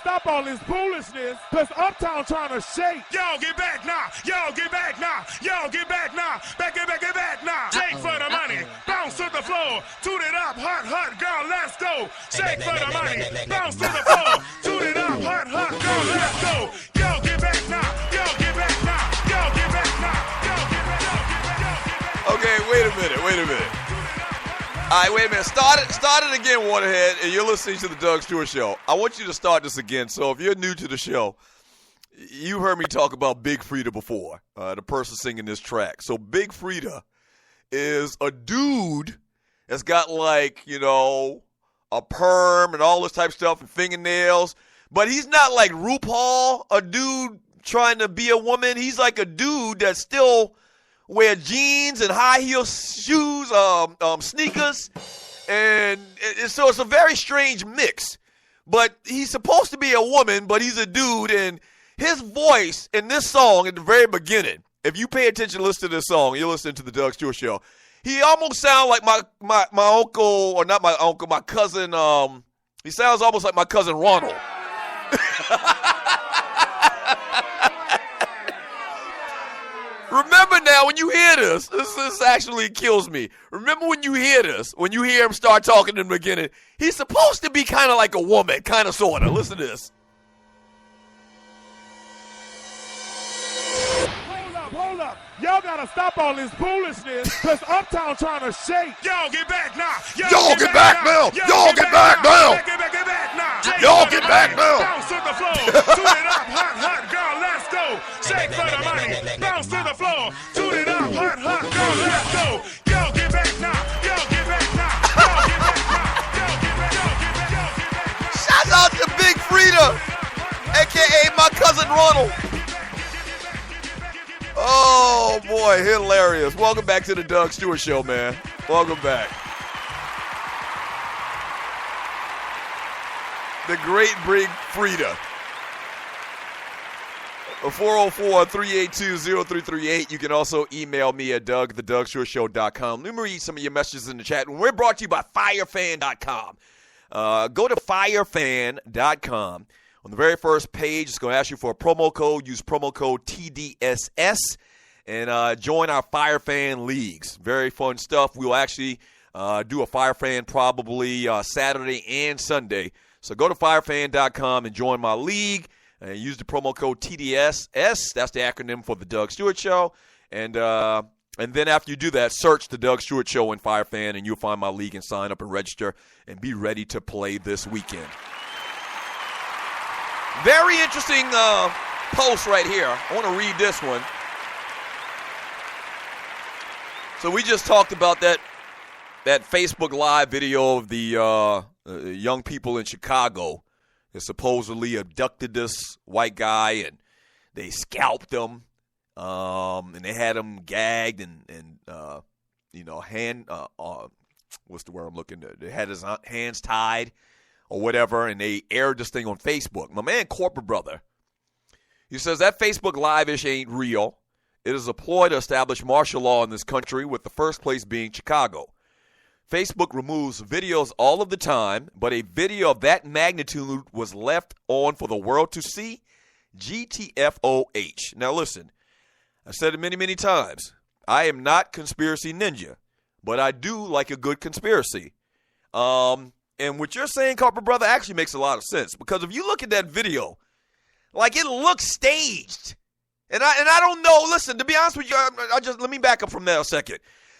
stop all this foolishness, because Uptown trying to shake. Y'all get back now. Y'all get back now. Y'all get back now. Back now. Shake for the money. Bounce to the floor. Toot it up. Hot, girl, let's go. Shake for the money. Bounce to the floor. Toot it up. Hot, girl, let's go. Y'all get back now. Y'all get back now. Y'all get back now. Y'all get back now. Okay, wait a minute. All right, wait a minute. Start it again, Waterhead, and you're listening to the Doug Stewart Show. I want you to start this again. So if you're new to the show, you heard me talk about Big Frida before, the person singing this track. So Big Frida is a dude that's got, like, you know, a perm and all this type of stuff and fingernails. But he's not like RuPaul, a dude trying to be a woman. He's like a dude that still wear jeans and high heel shoes, sneakers. And so it's a very strange mix. But he's supposed to be a woman, but he's a dude. And his voice in this song at the very beginning, if you pay attention, listen to this song, you're listening to the Doug Stewart Show. He almost sounds like my uncle, or not my uncle, my cousin. He sounds almost like my cousin Ronald. Remember now, when you hear this actually kills me. Remember when you hear this, when you hear him start talking in the beginning, he's supposed to be kind of like a woman, kind of, sort of. Listen to this. Hold up. Y'all gotta stop all this foolishness, because Uptown trying to shake. Y'all get back now. Y'all get back now. Y'all get back now. Get back now. Y'all get back now. Bounce to the floor. Toot it up. Hot, girl, let's go. Shake for the money. Bounce to the floor. Toot it up. Hot, girl, let's go. Y'all get back now. Y'all get back now. Y'all get back now. Y'all get back. Shout out to Big Frida, a.k.a. my cousin Ronald. Oh, boy, hilarious. Welcome back to the Doug Stewart Show, man. Welcome back. The great Big Frida. 404-382-0338. You can also email me at doug@thedougstewartshow.com. Let me read some of your messages in the chat. And we're brought to you by firefan.com. Go to firefan.com. On the very first page, it's going to ask you for a promo code. Use promo code TDSS and join our Fire Fan Leagues. Very fun stuff. We'll actually do a Fire Fan probably Saturday and Sunday. So go to firefan.com and join my league. And use the promo code TDSS. That's the acronym for the Doug Stewart Show. And then after you do that, search the Doug Stewart Show in Fire Fan, and you'll find my league and sign up and register and be ready to play this weekend. Very interesting post right here. I want to read this one. So we just talked about that Facebook Live video of the young people in Chicago that supposedly abducted this white guy and they scalped him, and they had him gagged and what's the word I'm looking at? They had his hands tied or whatever, and they aired this thing on Facebook. My man, Corporate Brother, he says that Facebook Live-ish ain't real. It is a ploy to establish martial law in this country, with the first place being Chicago. Facebook removes videos all of the time, but a video of that magnitude was left on for the world to see? GTFOH. Now listen, I've said it many, many times. I am not conspiracy ninja, but I do like a good conspiracy. And what you're saying, Corporate Brother, actually makes a lot of sense, because if you look at that video, like, it looks staged. And I don't know, listen, to be honest with you, let me back up from that a second.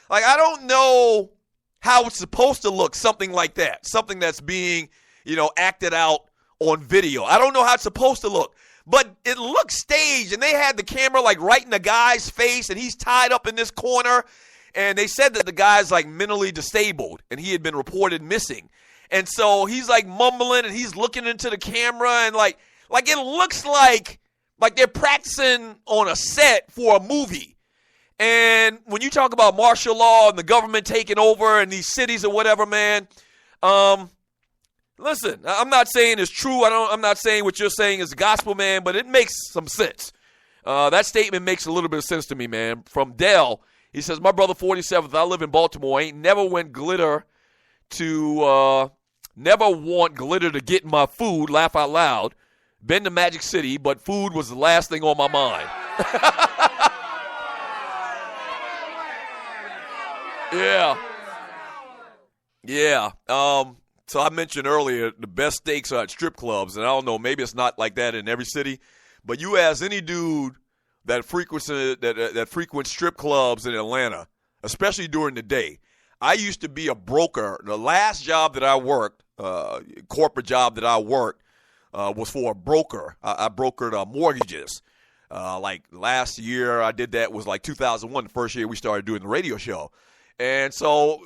Like, I don't know how it's supposed to look, something like that, something that's being, acted out on video. I don't know how it's supposed to look, but it looks staged, and they had the camera, like, right in the guy's face, and he's tied up in this corner, and they said that the guy's, like, mentally disabled, and he had been reported missing. And so he's, like, mumbling, and he's looking into the camera, and, like it looks like they're practicing on a set for a movie. And when you talk about martial law and the government taking over in these cities or whatever, man, listen, I'm not saying it's true. I'm not saying what you're saying is gospel, man, but it makes some sense. That statement makes a little bit of sense to me, man. From Dell, he says, my brother 47th, I live in Baltimore, ain't never want glitter to get in my food, laugh out loud. been to Magic City, but food was the last thing on my mind. Yeah. So I mentioned earlier the best steaks are at strip clubs, and I don't know, maybe it's not like that in every city, but you ask any dude that frequents strip clubs in Atlanta, especially during the day. I used to be a broker. The last job that I worked, corporate job that I worked, was for a broker. I brokered mortgages. Like last year I did that was like 2001, the first year we started doing the radio show. And so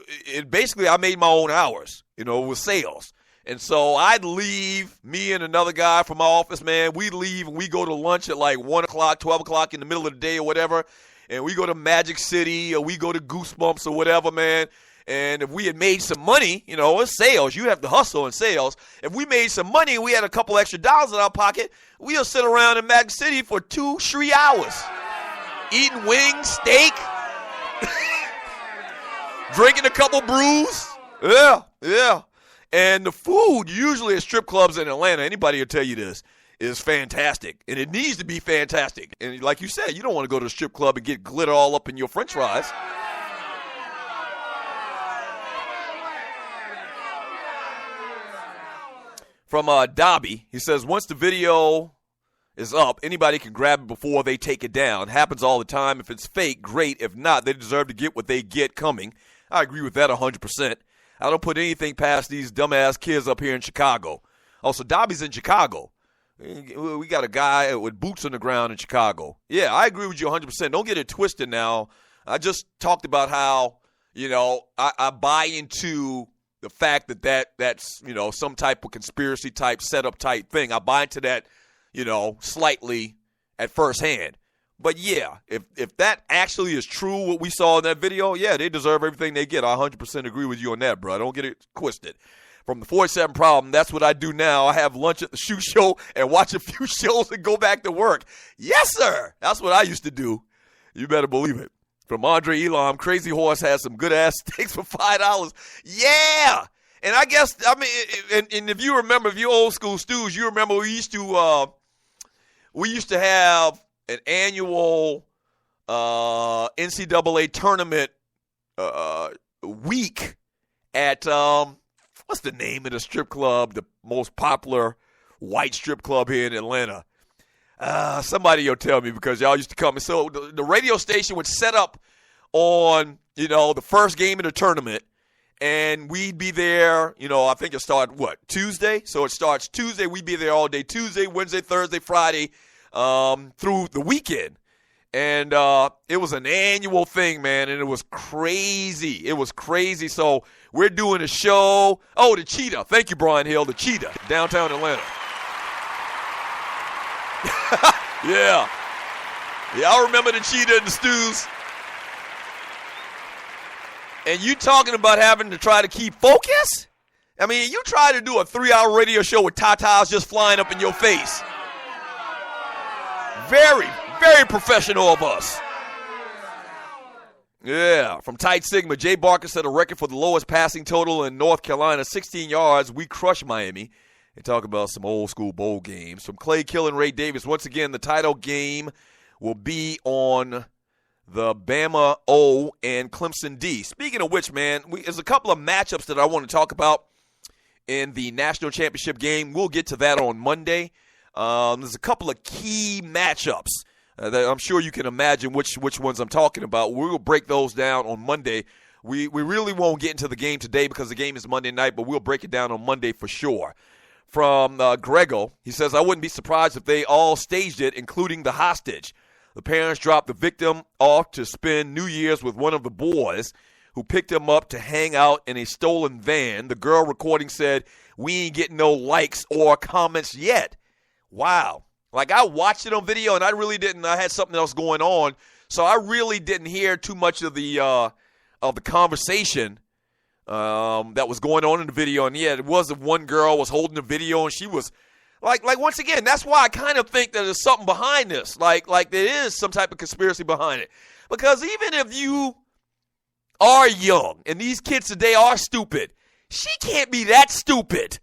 basically I made my own hours, with sales. And so I'd leave, me and another guy from my office, man, we'd leave and we go to lunch at like 1 o'clock, 12 o'clock in the middle of the day or whatever. And we go to Magic City or we go to Goosebumps or whatever, man. And if we had made some money, in sales, you have to hustle in sales. If we made some money, we had a couple extra dollars in our pocket, we'll sit around in Magic City for 2-3 hours. Eating wings, steak, drinking a couple brews. Yeah. And the food, usually at strip clubs in Atlanta, anybody will tell you this, is fantastic. And it needs to be fantastic. And like you said, you don't want to go to a strip club and get glitter all up in your french fries. From Dobby, he says, once the video is up, anybody can grab it before they take it down. Happens all the time. If it's fake, great. If not, they deserve to get what they get coming. I agree with that 100%. I don't put anything past these dumbass kids up here in Chicago. Also, Dobby's in Chicago. We got a guy with boots on the ground in Chicago. Yeah, I agree with you 100%. Don't get it twisted now. I just talked about how, I buy into the fact that's, some type of conspiracy type, setup type thing. I buy into that, slightly at first hand. But, yeah, if that actually is true, what we saw in that video, yeah, they deserve everything they get. I 100% agree with you on that, bro. Don't get it twisted. From the 47 Problem, that's what I do now. I have lunch at the shoe show and watch a few shows and go back to work. Yes, sir. That's what I used to do. You better believe it. From Andre Elam, Crazy Horse has some good-ass steaks for $5. Yeah. And I guess, and if you remember, if you're old school stews, you remember we used to have an annual NCAA tournament week at what's the name of the strip club, the most popular white strip club here in Atlanta? Somebody will tell me because y'all used to come. And so the radio station would set up on, the first game of the tournament, and we'd be there, I think it started, Tuesday? So it starts Tuesday. We'd be there all day, Tuesday, Wednesday, Thursday, Friday, through the weekend. And it was an annual thing, man, and it was crazy. It was crazy. So we're doing a show. Oh, the Cheetah. Thank you, Brian Hill. The Cheetah, downtown Atlanta. Yeah. Y'all remember the Cheetah and the Stews? And you talking about having to try to keep focus? I mean, you try to do a 3-hour radio show with tatas just flying up in your face. Very, very professional of us. Yeah, from Tight Sigma, Jay Barker set a record for the lowest passing total in North Carolina, 16 yards. We crushed Miami. They talk about some old school bowl games. From Clay Kill and Ray Davis, once again, the title game will be on the Bama O and Clemson D. Speaking of which, man, there's a couple of matchups that I want to talk about in the national championship game. We'll get to that on Monday. There's a couple of key matchups that I'm sure you can imagine which ones I'm talking about. We'll break those down on Monday. We really won't get into the game today because the game is Monday night, but we'll break it down on Monday for sure. From Gregory, he says, I wouldn't be surprised if they all staged it, including the hostage. The parents dropped the victim off to spend New Year's with one of the boys who picked him up to hang out in a stolen van. The girl recording said, we ain't getting no likes or comments yet. Wow. Like, I watched it on video, and I really didn't. I had something else going on, so I really didn't hear too much of the conversation that was going on in the video. And, yeah, it was that one girl was holding the video, and she was like once again, that's why I kind of think that there's something behind this. Like there is some type of conspiracy behind it. Because even if you are young, and these kids today are stupid, she can't be that stupid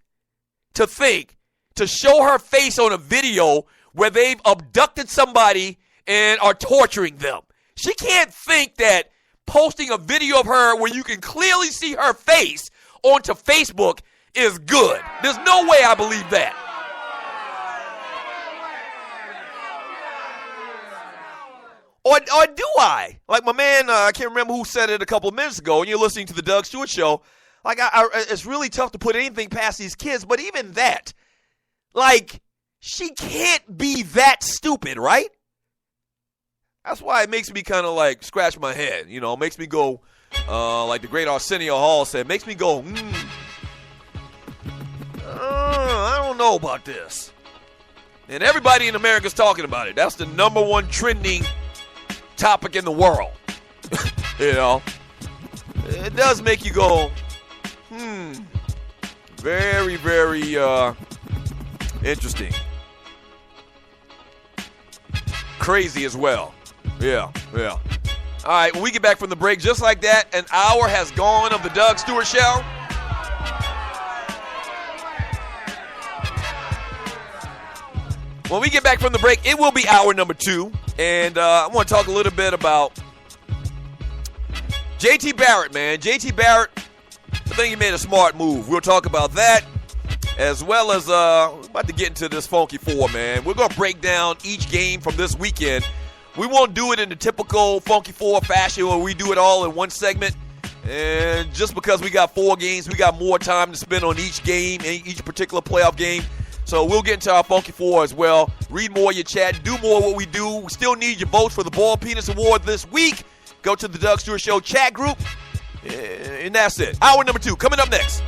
to think to show her face on a video where they've abducted somebody and are torturing them. She can't think that posting a video of her where you can clearly see her face onto Facebook is good. There's no way I believe that. Or do I? Like my man, I can't remember who said it a couple of minutes ago, and you're listening to the Doug Stewart Show. Like, it's really tough to put anything past these kids, but even that, like, she can't be that stupid, right? That's why it makes me kind of like scratch my head. You know, it makes me go, like the great Arsenio Hall said, makes me go, I don't know about this. And everybody in America's talking about it. That's the number one trending topic in the world. You know, it does make you go, very, very interesting. Crazy as well. Yeah. All right, when we get back from the break, just like that, an hour has gone of the Doug Stewart Show. When we get back from the break, it will be hour number 2. And I want to talk a little bit about JT Barrett, man. JT Barrett, I think he made a smart move. We'll talk about that, as well as we're about to get into this Funky Four, man. We're going to break down each game from this weekend. We won't do it in the typical Funky Four fashion where we do it all in one segment. And just because we got 4 games, we got more time to spend on each game, each particular playoff game. So we'll get into our Funky Four as well. Read more of your chat. Do more of what we do. We still need your votes for the Ball Penis Award this week. Go to the Doug Stewart Show chat group. And that's it. Hour number 2 coming up next.